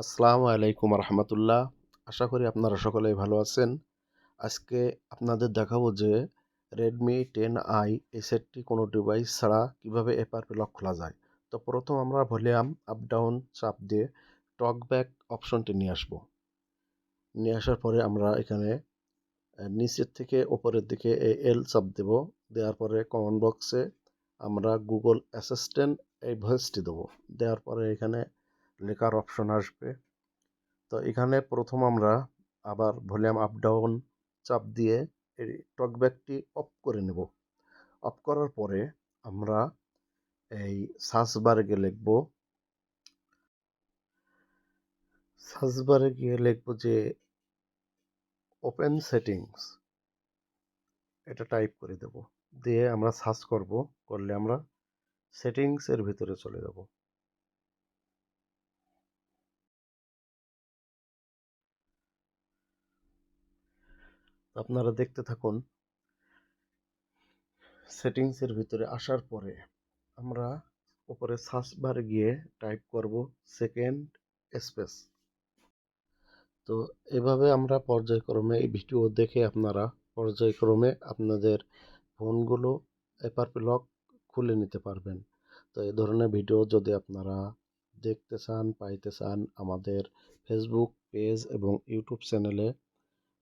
আসসালামু আলাইকুম রহমতুল্লাহ। আশা করি আপনারা সকলেই ভালো আছেন। আজকে আপনাদের দেখাবো যে Redmi 10i এই সেটটি কোনো ডিভাইস ছাড়া কিভাবে FRP লক খোলা যায়। তো প্রথম আমরা ভলিউম আপ ডাউন চাপ দিয়ে টকব্যাক অপশনটি নিয়ে আসব। নিয়ে আসার পরে আমরা এখানে নিচের থেকে ওপরের দিকে এল চাপ দেব। দেওয়ার পরে কমেন্ট বক্সে আমরা গুগল অ্যাসিস্ট্যান্ট এই ভয়েসটি দেবো। দেওয়ার পরে এখানে লেখার অপশন আসবে। তো এখানে প্রথম আমরা আবার ভলিউম আপ ডাউন চাপ দিয়ে এই টকব্যাকটি অফ করে নেব। অফ করার পরে আমরা এই সার্চ বারে গিয়ে লিখব যে ওপেন সেটিংস, এটা টাইপ করে দেব। দিয়ে আমরা সার্চ করলে আমরা সেটিংসের ভিতরে চলে যাব। আপনারা দেখতে থাকুন। সেটিংসের ভিতরে আসার পরে আমরা উপরে সার্চ বারে গিয়ে টাইপ করব সেকেন্ড স্পেস। তো এভাবে আমরা পর্যায়ক্রমে এই ভিডিও দেখে আপনারা পর্যায়ক্রমে আপনাদের ফোনগুলো FRP লক খুলে নিতে পারবেন। তো এই ধরনের ভিডিও যদি আপনারা দেখতে চান, পাইতে চান, আমাদের ফেসবুক পেজ এবং ইউটিউব চ্যানেলে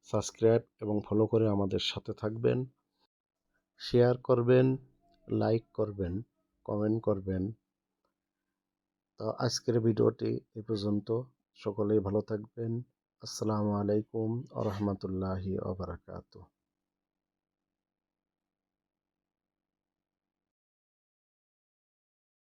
সাবস্ক্রাইব এবং ফলো করে আমাদের সাথে থাকবেন। শেয়ার করবেন, লাইক করবেন, কমেন্ট করবেন। তো আজকের ভিডিওটি এ পর্যন্ত। সকলেই ভালো থাকবেন। আসসালামু আলাইকুম ওয়া রাহমাতুল্লাহি ওয়া বারাকাতুহু।